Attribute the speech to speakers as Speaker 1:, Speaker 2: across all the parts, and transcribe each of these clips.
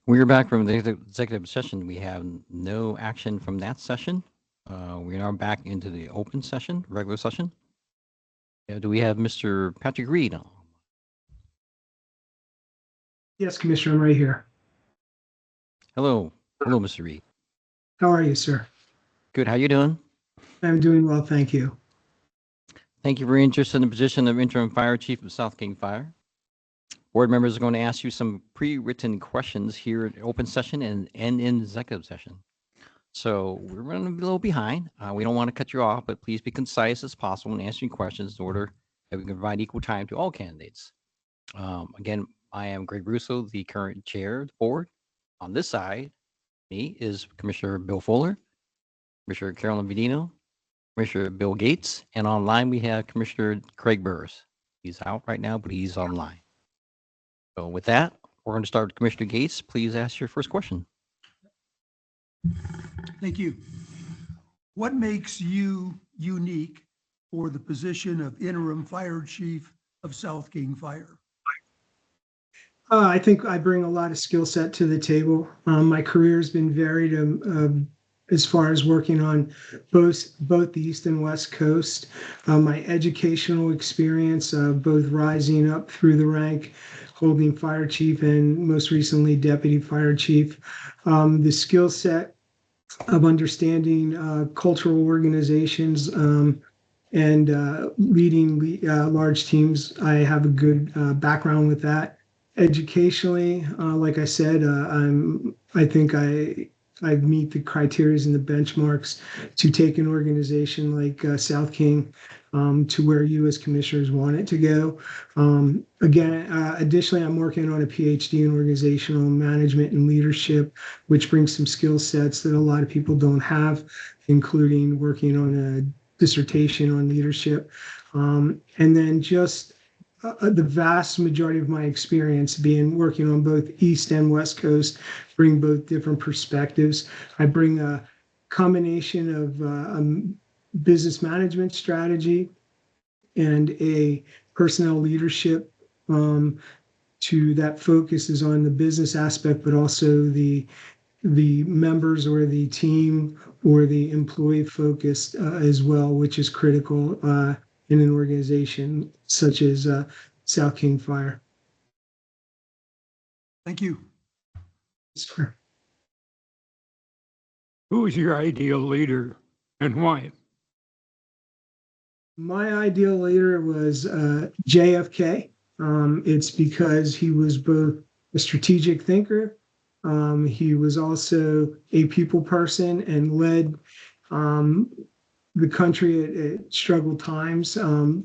Speaker 1: We're back from the executive session. We have no action from that session. We are now back into the open session, regular session. Do we have Mr. Patrick Reed on?
Speaker 2: Yes, Commissioner, I'm right here.
Speaker 1: Hello. Hello, Mr. Reed.
Speaker 2: How are you, sir?
Speaker 1: Good. How you doing?
Speaker 2: I'm doing well, thank you.
Speaker 1: Thank you for your interest in the position of interim fire chief of South King Fire. Board members are going to ask you some pre-written questions here in open session and in executive session. So we're running a little behind. We don't want to cut you off, but please be concise as possible in answering questions in order that we can provide equal time to all candidates. Again, I am Greg Russo, the current chair of the board. On this side, me is Commissioner Bill Fuller, Commissioner Carolyn Vedino, Commissioner Bill Gates, and online we have Commissioner Craig Burrs. He's out right now, but he's online. So with that, we're going to start with Commissioner Gates. Please ask your first question.
Speaker 3: Thank you. What makes you unique for the position of interim fire chief of South King Fire?
Speaker 2: I think I bring a lot of skill set to the table. My career has been varied as far as working on both the East and West Coast. My educational experience, both rising up through the rank, holding fire chief, and most recently deputy fire chief. The skill set of understanding cultural organizations and leading large teams. I have a good background with that. Educationally, like I said, I think I meet the criteria and the benchmarks to take an organization like South King to where you as commissioners want it to go. Additionally, I'm working on a PhD in organizational management and leadership, which brings some skill sets that a lot of people don't have, including working on a dissertation on leadership. And then just the vast majority of my experience being working on both East and West Coast, bring both different perspectives. I bring a combination of business management strategy and a personnel leadership to that focuses on the business aspect, but also the members or the team or the employee focused as well, which is critical in an organization such as South King Fire.
Speaker 3: Thank you.
Speaker 2: Sure.
Speaker 4: Who is your ideal leader and why?
Speaker 2: My ideal leader was JFK. It's because he was both a strategic thinker. He was also a people person and led the country at struggle times.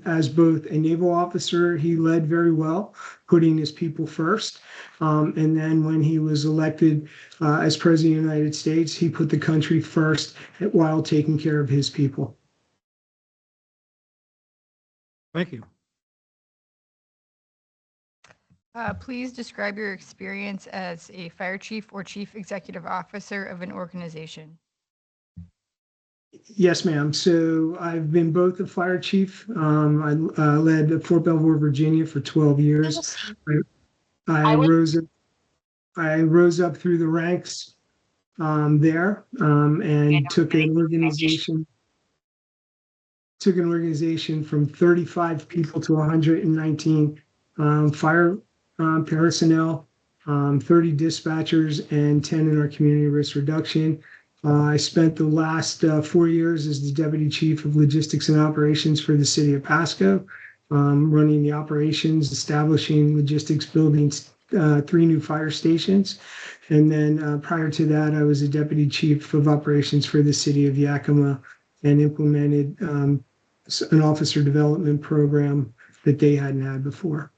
Speaker 2: As both a naval officer, he led very well, putting his people first. And then when he was elected as president of the United States, he put the country first while taking care of his people.
Speaker 4: Thank you.
Speaker 5: Please describe your experience as a fire chief or chief executive officer of an organization.
Speaker 2: Yes, ma'am. So I've been both a fire chief. I led Fort Belvoir, Virginia for 12 years. I rose up through the ranks there and took an organization from 35 people to 119 fire personnel, 30 dispatchers, and 10 in our community risk reduction. I spent the last 4 years as the Deputy Chief of Logistics and Operations for the City of Pasco, running the operations, establishing logistics, building 3 new fire stations. And then prior to that, I was a Deputy Chief of Operations for the City of Yakima and implemented an officer development program that they hadn't had before.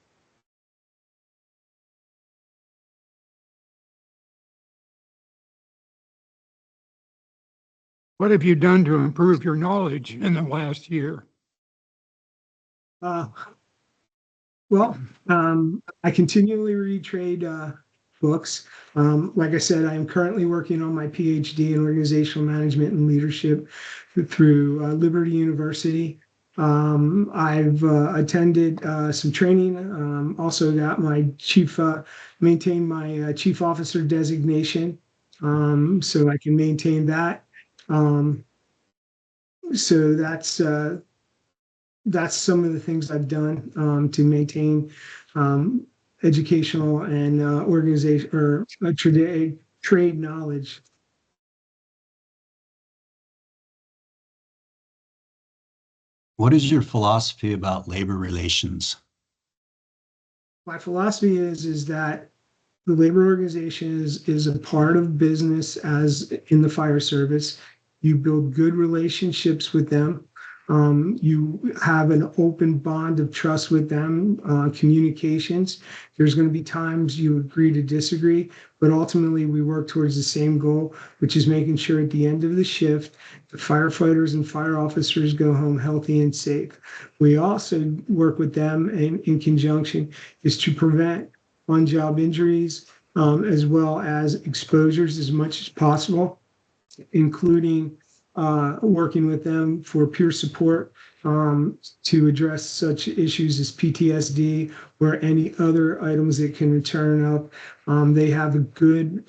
Speaker 4: What have you done to improve your knowledge in the last year?
Speaker 2: I continually read trade books. Like I said, I am currently working on my PhD in organizational management and leadership through Liberty University. I've attended some training. Also got my maintained my chief officer designation, so I can maintain that. So that's some of the things I've done to maintain educational and organization or trade knowledge.
Speaker 6: What is your philosophy about labor relations?
Speaker 2: My philosophy is that the labor organization is a part of business as in the fire service. You build good relationships with them. You have an open bond of trust with them, communications. There's going to be times you agree to disagree, but ultimately we work towards the same goal, which is making sure at the end of the shift, the firefighters and fire officers go home healthy and safe. We also work with them in conjunction is to prevent on-job injuries, as well as exposures as much as possible, including working with them for peer support to address such issues as PTSD or any other items that can return up. They have a good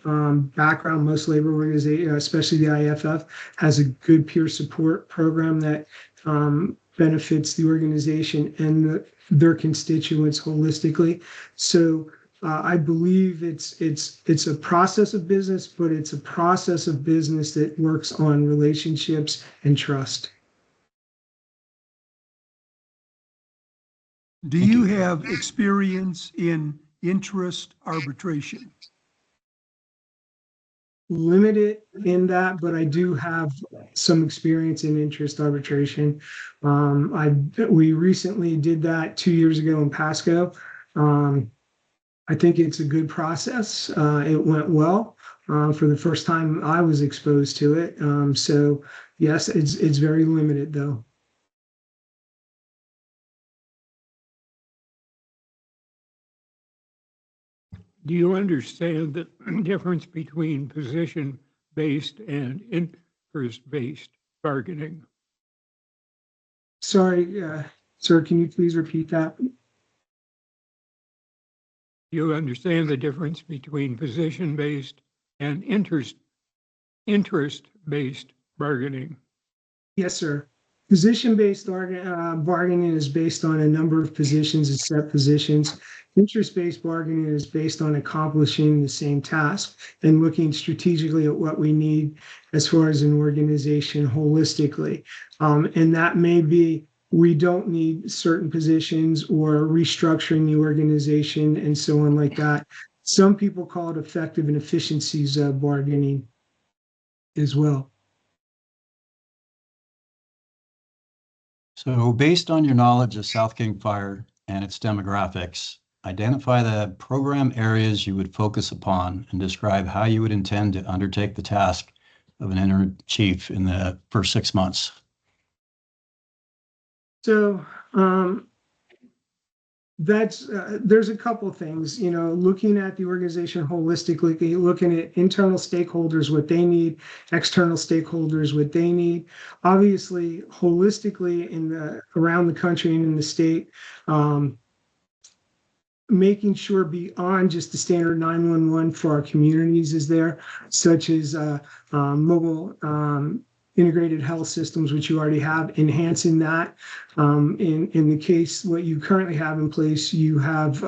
Speaker 2: background. Most labor organizations, especially the IFF, has a good peer support program that benefits the organization and their constituents holistically. So I believe it's a process of business, but it's a process of business that works on relationships and trust.
Speaker 3: Do you have experience in interest arbitration?
Speaker 2: Limited in that, but I do have some experience in interest arbitration. We recently did that 2 years ago in Pasco. I think it's a good process. It went well for the first time I was exposed to it. So yes, it's very limited though.
Speaker 4: Do you understand the difference between position-based and interest-based bargaining?
Speaker 2: Sorry, sir, can you please repeat that?
Speaker 4: Do you understand the difference between position-based and interest-based bargaining?
Speaker 2: Yes, sir. Position-based bargaining is based on a number of positions and set positions. Interest-based bargaining is based on accomplishing the same task and looking strategically at what we need as far as an organization holistically. And that may be we don't need certain positions or restructuring the organization and so on like that. Some people call it effective and efficiencies bargaining as well.
Speaker 6: So based on your knowledge of South King Fire and its demographics, identify the program areas you would focus upon and describe how you would intend to undertake the task of an interim chief in the first 6 months.
Speaker 2: So there's a couple of things, looking at the organization holistically, looking at internal stakeholders, what they need, external stakeholders, what they need. Obviously, holistically around the country and in the state, making sure beyond just the standard 911 for our communities is there, such as mobile integrated health systems, which you already have, enhancing that. In the case, what you currently have in place, you have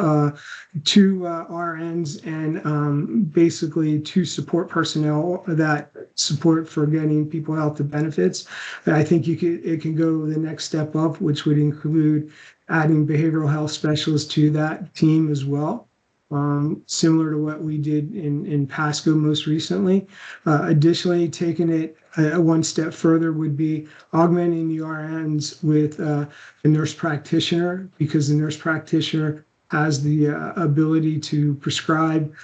Speaker 2: 2 RNs and basically 2 support personnel that support for getting people health benefits. I think it can go the next step up, which would include adding behavioral health specialists to that team as well. Similar to what we did in Pasco most recently. Additionally, taking it one step further would be augmenting the RNs with a nurse practitioner, because the nurse practitioner has the ability to prescribe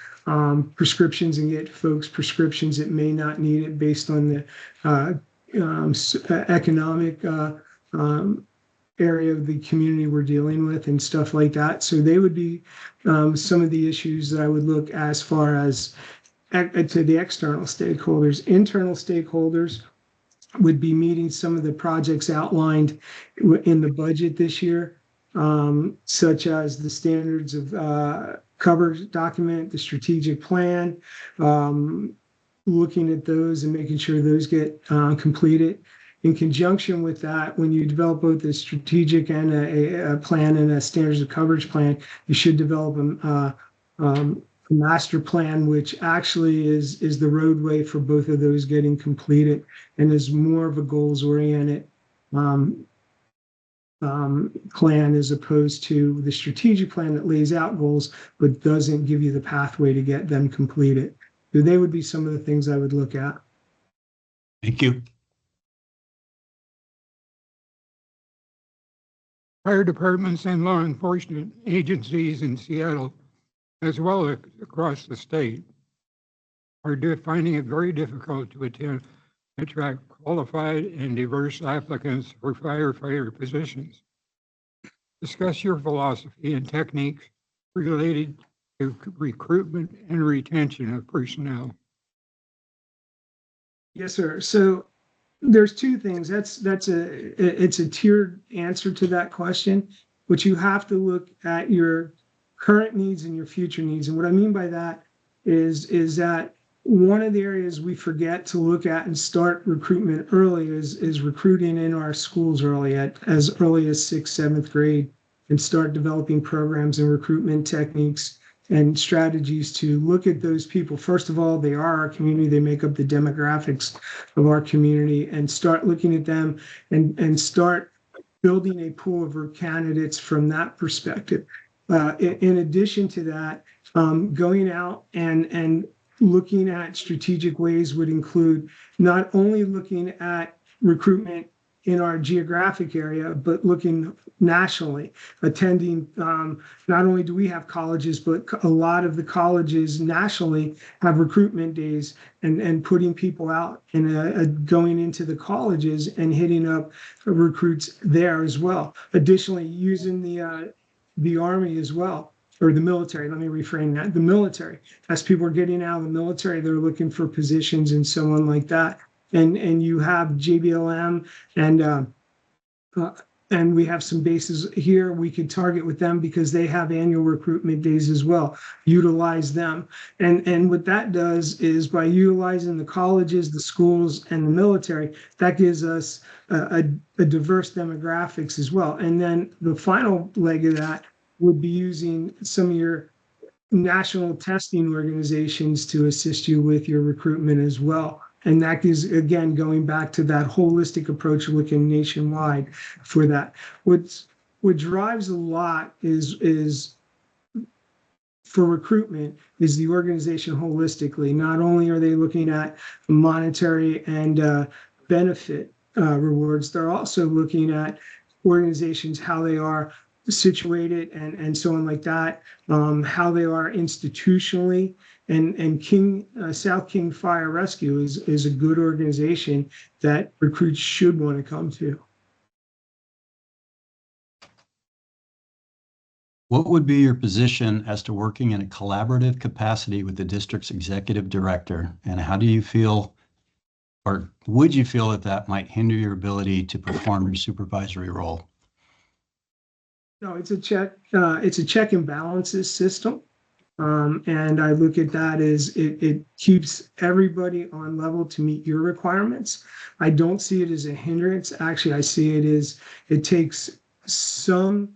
Speaker 2: prescriptions and get folks prescriptions that may not need it based on the economic area of the community we're dealing with and stuff like that. So they would be some of the issues that I would look as far as to the external stakeholders. Internal stakeholders, would be meeting some of the projects outlined in the budget this year, such as the standards of cover document, the strategic plan, looking at those and making sure those get completed. In conjunction with that, when you develop both a strategic and a plan and a standards of coverage plan, you should develop a master plan, which actually is the roadway for both of those getting completed and is more of a goals-oriented plan as opposed to the strategic plan that lays out goals but doesn't give you the pathway to get them completed. So they would be some of the things I would look at.
Speaker 6: Thank you.
Speaker 4: Fire departments and law enforcement agencies in Seattle, as well as across the state, are finding it very difficult to attract qualified and diverse applicants for firefighter positions. Discuss your philosophy and techniques related to recruitment and retention of personnel.
Speaker 2: Yes, sir. So there's two things. It's a tiered answer to that question, but you have to look at your current needs and your future needs. And what I mean by that is that one of the areas we forget to look at and start recruitment early is recruiting in our schools early, as early as 6th, 7th grade, and start developing programs and recruitment techniques and strategies to look at those people. First of all, they are our community. They make up the demographics of our community, and start looking at them and start building a pool of candidates from that perspective. In addition to that, going out and looking at strategic ways would include not only looking at recruitment in our geographic area, but looking nationally, attending, not only do we have colleges, but a lot of the colleges nationally have recruitment days, and putting people out and going into the colleges and hitting up recruits there as well. Additionally, using the Army as well, or the military, let me reframe that, the military. As people are getting out of the military, they're looking for positions and so on like that. And you have JBLM and we have some bases here we could target with them because they have annual recruitment days as well. Utilize them. And what that does is, by utilizing the colleges, the schools, and the military, that gives us a diverse demographics as well. And then the final leg of that would be using some of your national testing organizations to assist you with your recruitment as well. And that is, again, going back to that holistic approach, looking nationwide for that. What drives a lot is for recruitment is the organization holistically. Not only are they looking at monetary and benefit rewards, they're also looking at organizations, how they are situated and so on like that, how they are institutionally. And South King Fire Rescue is a good organization that recruits should want to come to.
Speaker 6: What would be your position as to working in a collaborative capacity with the district's executive director? And how do you feel, or would you feel that might hinder your ability to perform your supervisory role?
Speaker 2: No, it's a check and balances system. And I look at that as it keeps everybody on level to meet your requirements. I don't see it as a hindrance. Actually, I see it as it takes some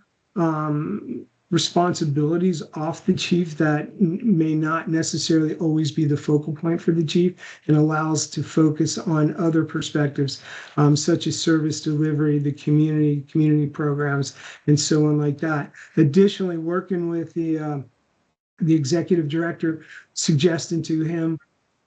Speaker 2: responsibilities off the chief that may not necessarily always be the focal point for the chief, and allows to focus on other perspectives, such as service delivery, the community programs, and so on like that. Additionally, working with the executive director, suggesting to him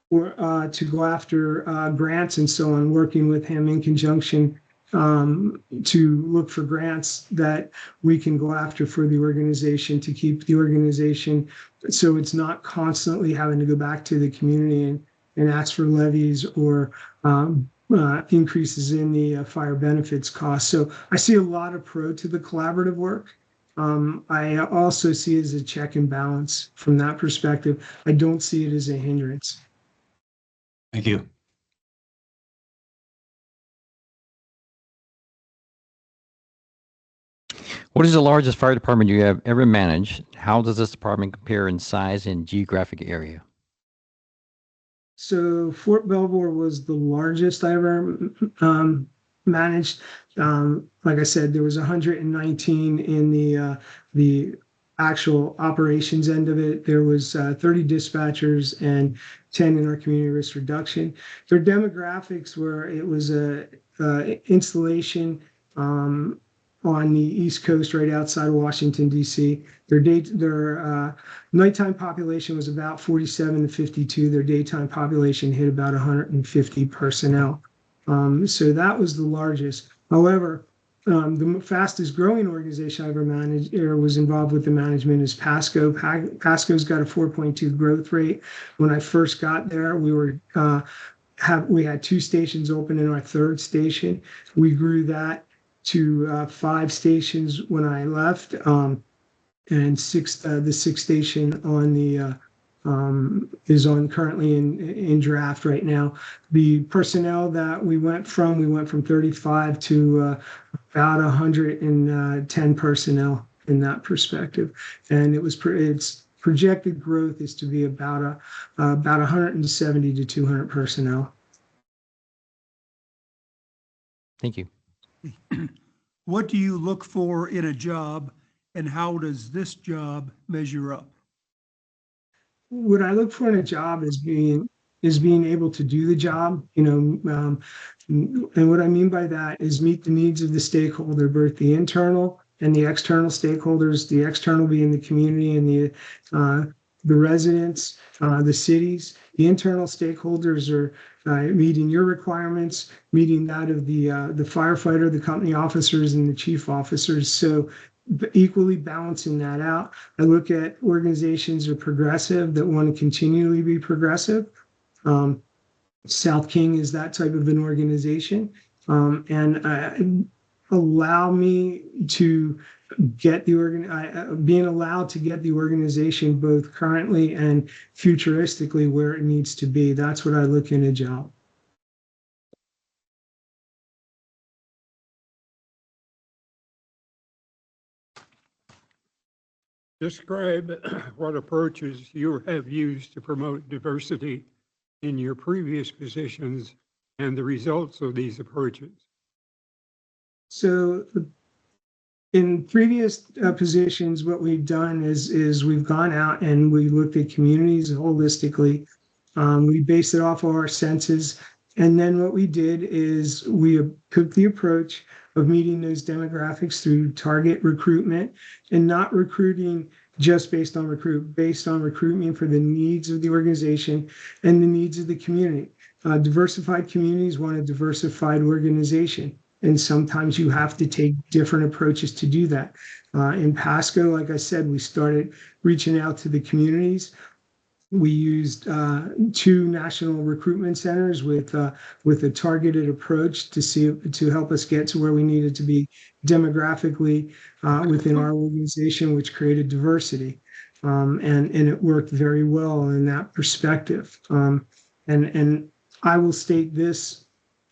Speaker 2: or to go after grants and so on, working with him in conjunction to look for grants that we can go after for the organization, to keep the organization so it's not constantly having to go back to the community and ask for levies or increases in the fire benefits costs. So I see a lot of pro to the collaborative work. I also see it as a check and balance from that perspective. I don't see it as a hindrance.
Speaker 6: Thank you.
Speaker 1: What is the largest fire department you have ever managed? How does this department compare in size and geographic area?
Speaker 2: So Fort Belvoir was the largest I ever managed. Like I said, there was 119 in the actual operations end of it. There was 30 dispatchers and 10 in our community risk reduction. Their demographics were, it was a installation on the East Coast, right outside of Washington, D.C. Their nighttime population was about 47 to 52. Their daytime population hit about 150 personnel. So that was the largest. However, the fastest growing organization I ever managed or was involved with the management is Pasco. Pasco's got a 4.2 growth rate. When I first got there, we had 2 stations open in our 3rd station. We grew that to 5 stations when I left, and the 6th station on the is on currently in draft right now. The personnel that we went from 35 to about 110 personnel in that perspective, and its projected growth is to be about 170 to 200 personnel.
Speaker 1: Thank you.
Speaker 3: What do you look for in a job, and how does this job measure up?
Speaker 2: What I look for in a job is being able to do the job, and what I mean by that is meet the needs of the stakeholder, both the internal and the external stakeholders. The external being the community and the residents, the cities. The internal stakeholders are meeting your requirements, meeting that of the firefighter, the company officers, and the chief officers. So equally balancing that out. I look at organizations that are progressive, that want to continually be progressive. South King is that type of an organization, and allow me to get being allowed to get the organization both currently and futuristically where it needs to be. That's what I look in a job.
Speaker 4: Describe what approaches you have used to promote diversity in your previous positions and the results of these approaches.
Speaker 2: So in previous positions, what we've done is we've gone out and we looked at communities holistically. We based it off of our senses. And then what we did is we took the approach of meeting those demographics through target recruitment, and not recruiting just based on recruitment for the needs of the organization and the needs of the community. Diversified communities want a diversified organization, and sometimes you have to take different approaches to do that. In Pasco, like I said, we started reaching out to the communities. We used 2 national recruitment centers with a targeted approach to help us get to where we needed to be demographically within our organization, which created diversity, and it worked very well in that perspective. And I will state this,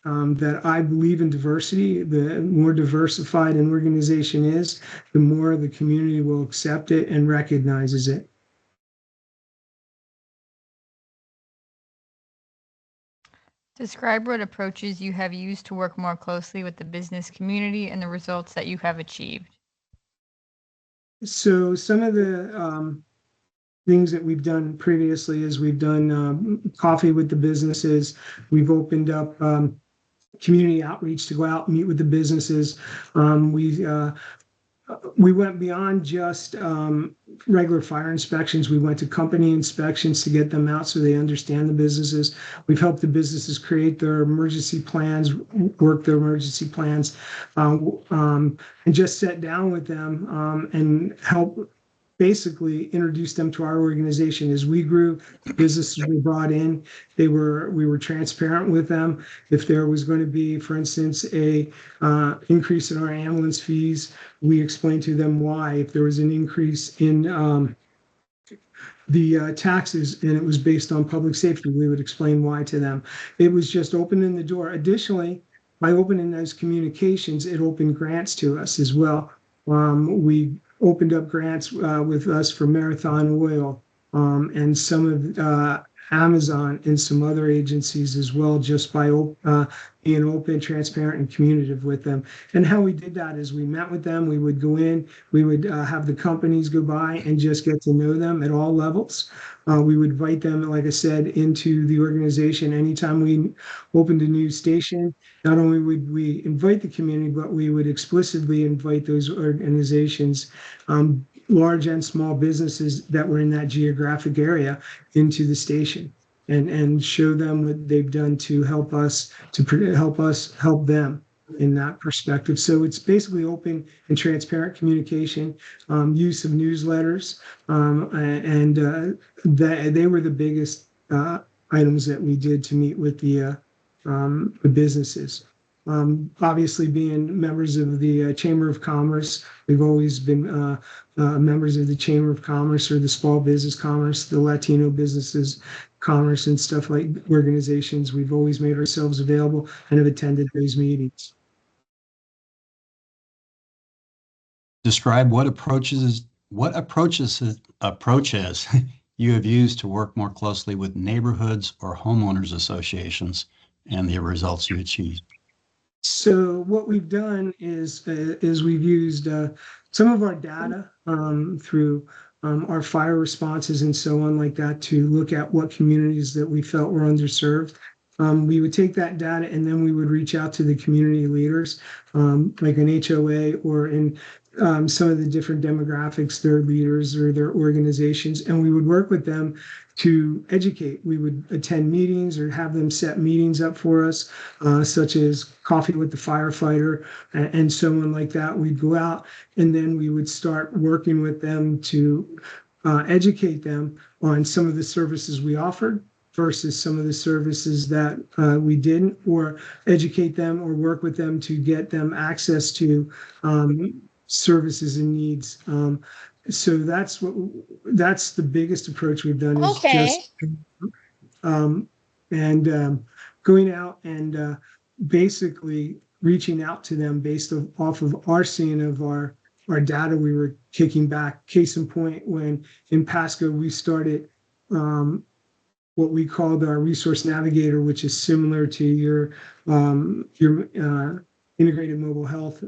Speaker 2: that I believe in diversity. The more diversified an organization is, the more the community will accept it and recognizes it.
Speaker 5: Describe what approaches you have used to work more closely with the business community and the results that you have achieved.
Speaker 2: So some of the things that we've done previously is we've done coffee with the businesses. We've opened up community outreach to go out and meet with the businesses. We went beyond just regular fire inspections. We went to company inspections to get them out so they understand the businesses. We've helped the businesses create their emergency plans, work their emergency plans, and just sat down with them and help basically introduce them to our organization. As we grew, businesses were brought in. We were transparent with them. If there was going to be, for instance, a increase in our ambulance fees, we explained to them why. If there was an increase in the taxes and it was based on public safety, we would explain why to them. It was just opening the door. Additionally, by opening those communications, it opened grants to us as well. We opened up grants with us for Marathon Oil and some of Amazon and some other agencies as well, just by being open, transparent, and communicative with them. And how we did that is we met with them. We would go in, we would have the companies go by and just get to know them at all levels. We would invite them, like I said, into the organization. Anytime we opened a new station, not only would we invite the community, but we would explicitly invite those organizations, large and small businesses that were in that geographic area, into the station and show them what they've done to help us help them in that perspective. So it's basically open and transparent communication, use of newsletters, and they were the biggest items that we did to meet with the businesses. Obviously, being members of the Chamber of Commerce, we've always been members of the Chamber of Commerce or the Small Business Commerce, the Latino Businesses Commerce, and stuff like organizations. We've always made ourselves available and have attended those meetings.
Speaker 6: Describe what approaches you have used to work more closely with neighborhoods or homeowners associations and the results you achieved.
Speaker 2: So what we've done is we've used some of our data through our fire responses and so on like that to look at what communities that we felt were underserved. We would take that data and then we would reach out to the community leaders, like an HOA or in some of the different demographics, their leaders or their organizations, and we would work with them to educate. We would attend meetings or have them set meetings up for us, such as coffee with the firefighter and so on like that. We'd go out and then we would start working with them to educate them on some of the services we offered versus some of the services that we didn't, or educate them or work with them to get them access to services and needs. So that's the biggest approach we've done is just going out and basically reaching out to them based off of our seeing of our data we were kicking back. Case in point, when in Pasco we started what we called our resource navigator, which is similar to your integrated mobile health.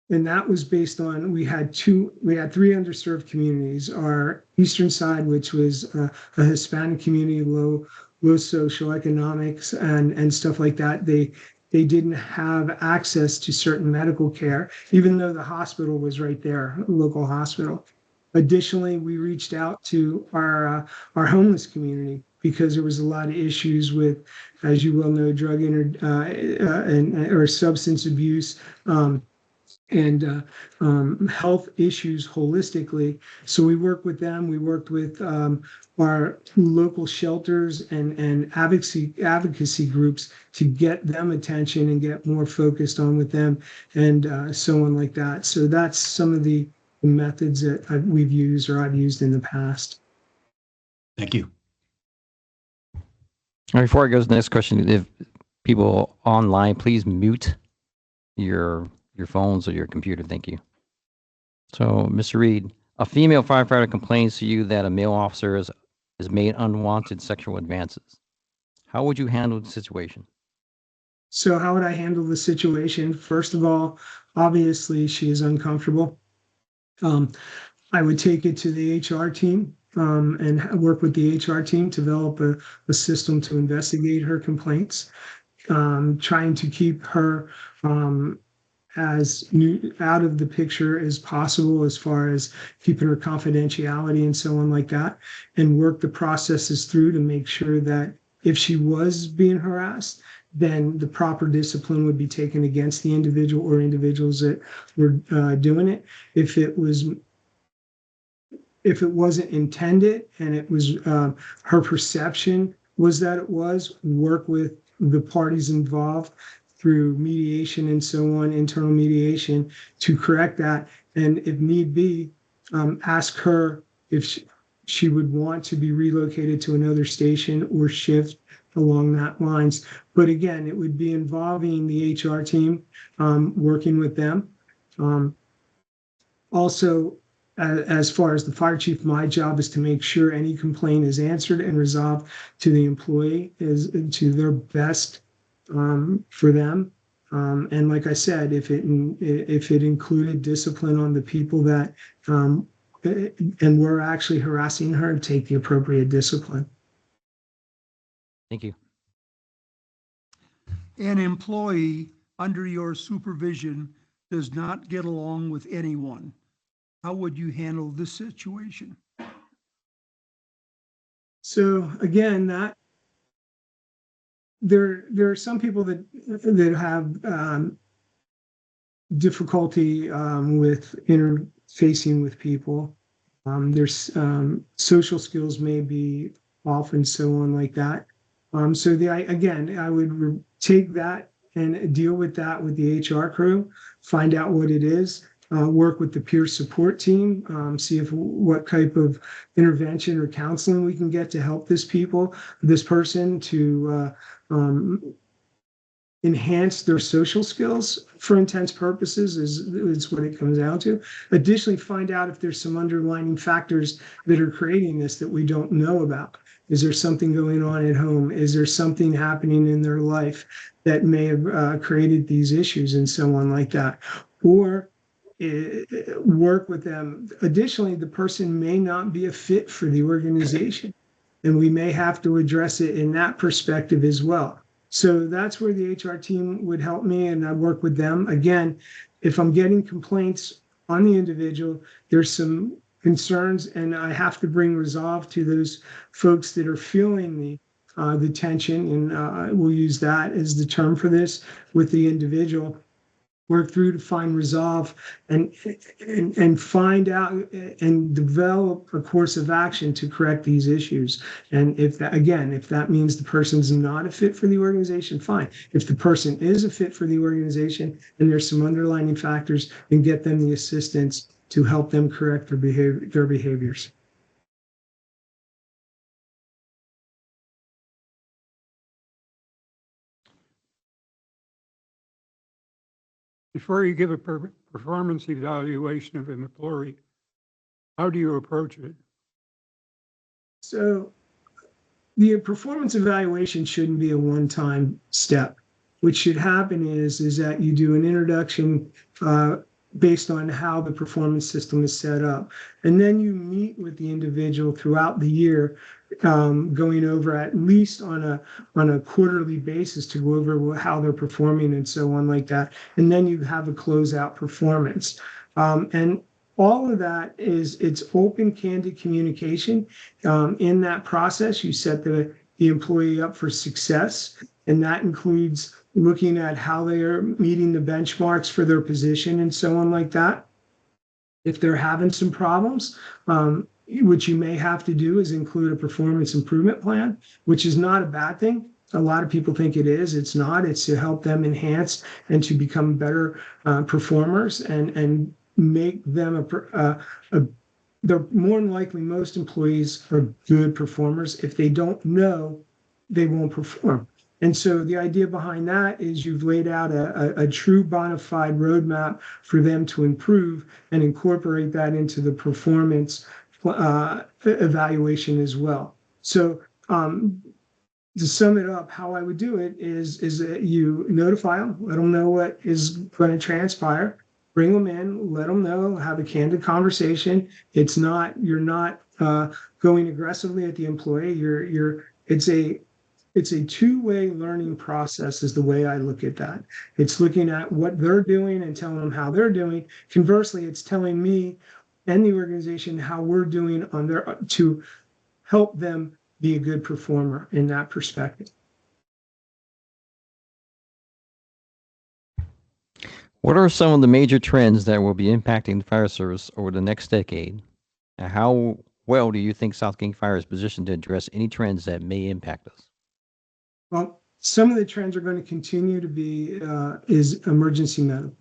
Speaker 2: And that was based on, we had three underserved communities. Our eastern side, which was a Hispanic community, low socioeconomics and stuff like that. They didn't have access to certain medical care, even though the hospital was right there, a local hospital. Additionally, we reached out to our homeless community because there was a lot of issues with, as you well know, drug or substance abuse, and health issues holistically. So we worked with them. We worked with our local shelters and advocacy groups to get them attention and get more focused on with them and so on like that. So that's some of the methods that we've used or I've used in the past.
Speaker 6: Thank you.
Speaker 1: All right, before I go to the next question, if people online, please mute your phones or your computer. Thank you. So, Mr. Reed, a female firefighter complains to you that a male officer has made unwanted sexual advances. How would you handle the situation?
Speaker 2: So how would I handle the situation? First of all, obviously she is uncomfortable. I would take it to the HR team and work with the HR team to develop a system to investigate her complaints, trying to keep her as out of the picture as possible as far as keeping her confidentiality and so on like that, and work the processes through to make sure that if she was being harassed, then the proper discipline would be taken against the individual or individuals that were doing it. If it wasn't intended and it was her perception was that it was, work with the parties involved through mediation and so on, internal mediation, to correct that. And if need be, ask her if she would want to be relocated to another station or shift along that lines. But again, it would be involving the HR team, working with them. Also, as far as the fire chief, my job is to make sure any complaint is answered and resolved to the employee is to their best for them. And like I said, if it included discipline on the people that and we're actually harassing her, take the appropriate discipline.
Speaker 1: Thank you.
Speaker 3: An employee under your supervision does not get along with anyone. How would you handle this situation?
Speaker 2: So again, that there are some people that have difficulty with interfacing with people. There's social skills may be off and so on like that. So I would take that and deal with that with the HR crew, find out what it is, work with the peer support team, see what type of intervention or counseling we can get to help this person to enhance their social skills for intense purposes is what it comes down to. Additionally, find out if there's some underlying factors that are creating this that we don't know about. Is there something going on at home? Is there something happening in their life that may have created these issues and so on like that? Or work with them. Additionally, the person may not be a fit for the organization, and we may have to address it in that perspective as well. So that's where the HR team would help me, and I work with them. Again, if I'm getting complaints on the individual, there's some concerns, and I have to bring resolve to those folks that are feeling the tension, and we'll use that as the term for this with the individual. Work through to find resolve and find out and develop a course of action to correct these issues. And if that means the person's not a fit for the organization, fine. If the person is a fit for the organization and there's some underlying factors, then get them the assistance to help them correct their behaviors.
Speaker 4: Before you give a performance evaluation of an employee, how do you approach it?
Speaker 2: So the performance evaluation shouldn't be a one-time step. What should happen is that you do an introduction based on how the performance system is set up. And then you meet with the individual throughout the year, going over at least on a quarterly basis to go over how they're performing and so on like that. And then you have a closeout performance. And all of that it's open, candid communication. In that process, you set the employee up for success, and that includes looking at how they are meeting the benchmarks for their position and so on like that. If they're having some problems, what you may have to do is include a performance improvement plan, which is not a bad thing. A lot of people think it is. It's not. It's to help them enhance and to become better performers and make them they're more than likely, most employees are good performers. If they don't know, they won't perform. And so the idea behind that is you've laid out a true bona fide roadmap for them to improve and incorporate that into the performance evaluation as well. So to sum it up, how I would do it is that you notify them, let them know what is going to transpire, bring them in, let them know, have a candid conversation. You're not going aggressively at the employee. It's a two-way learning process is the way I look at that. It's looking at what they're doing and telling them how they're doing. Conversely, it's telling me and the organization how we're doing to help them be a good performer in that perspective.
Speaker 1: What are some of the major trends that will be impacting the fire service over the next decade? And how well do you think South King Fire is positioned to address any trends that may impact us?
Speaker 2: Well, some of the trends are going to continue to be is emergency medical.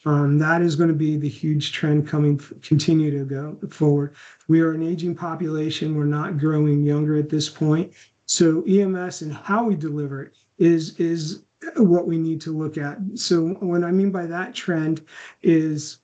Speaker 2: That is going to be the huge trend continue to go forward. We are an aging population. We're not growing younger at this point. So EMS and how we deliver it is what we need to look at. So what I mean by that trend is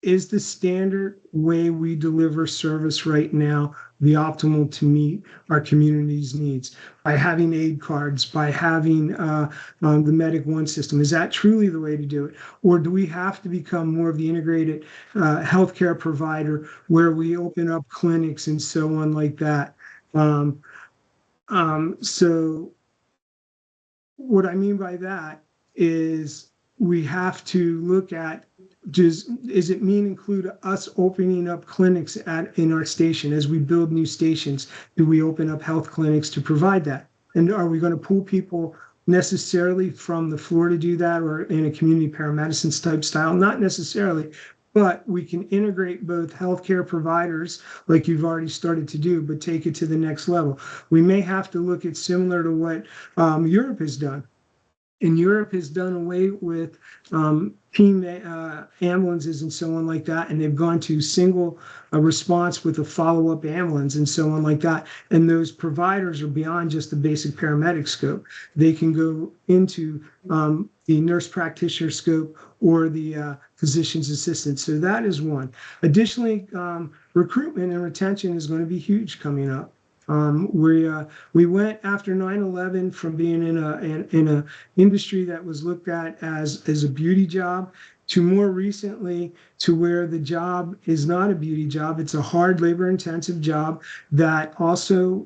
Speaker 2: is the standard way we deliver service right now the optimal to meet our community's needs? By having aid cards, by having the Medic One system, is that truly the way to do it? Or do we have to become more of the integrated healthcare provider where we open up clinics and so on like that? So what I mean by that is we have to look at, does it include us opening up clinics in our station as we build new stations? Do we open up health clinics to provide that? And are we going to pull people necessarily from the floor to do that, or in a community paramedicine type style? Not necessarily, but we can integrate both healthcare providers like you've already started to do, but take it to the next level. We may have to look at similar to what Europe has done. And Europe has done away with team ambulances and so on like that, and they've gone to single response with a follow-up ambulance and so on like that. And those providers are beyond just the basic paramedic scope. They can go into the nurse practitioner scope or the physician's assistant. So that is one. Additionally, recruitment and retention is going to be huge coming up. We went after 9/11 from being in a industry that was looked at as a beauty job to more recently to where the job is not a beauty job. It's a hard labor intensive job that also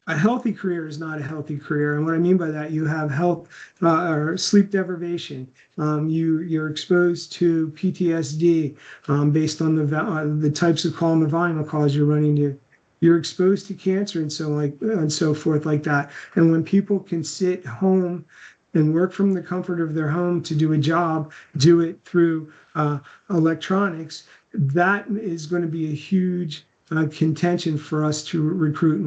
Speaker 2: a healthy career is not a healthy career. And what I mean by that, you have health or sleep deprivation. You're exposed to PTSD based on the types of call and volume of calls you're running to. You're exposed to cancer and so forth like that. And when people can sit home and work from the comfort of their home to do a job, do it through electronics, that is going to be a huge contention for us to recruit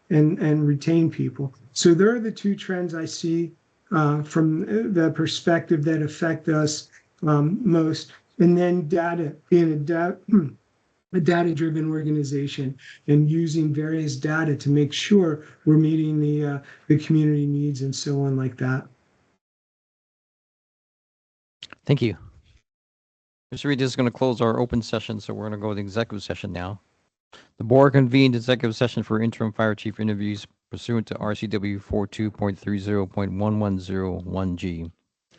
Speaker 2: and retain people. So there are the two trends I see from the perspective that affect us most. And then data, being a data-driven organization and using various data to make sure we're meeting the community needs and so on like that.
Speaker 1: Thank you. Mr. Reed, this is going to close our open session, so we're going to go to the executive session now. The board convened executive session for interim fire chief interviews pursuant to RCW 42.30.1101G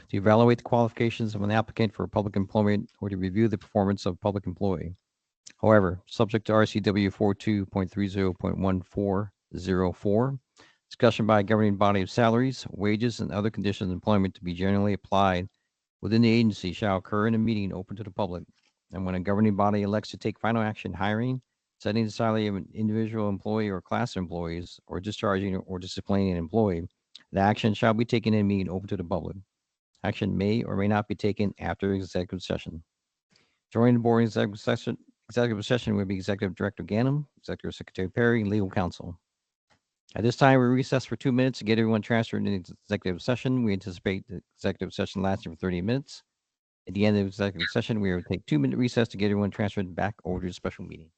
Speaker 1: to evaluate the qualifications of an applicant for public employment or to review the performance of a public employee. However, subject to RCW 42.30.1404, discussion by a governing body of salaries, wages, and other conditions of employment to be generally applied within the agency shall occur in a meeting open to the public. And when a governing body elects to take final action hiring, setting the salary of an individual employee or class of employees, or discharging or disciplining an employee, the action shall be taken in a meeting open to the public. Action may or may not be taken after executive session. Joining the board in executive session will be Executive Director Ganem, Executive Secretary Perry, and Legal Counsel. At this time, we recess for 2 minutes to get everyone transferred into executive session. We anticipate the executive session lasting for 30 minutes. At the end of the executive session, we will take 2-minute recess to get everyone transferred back over to the special meeting.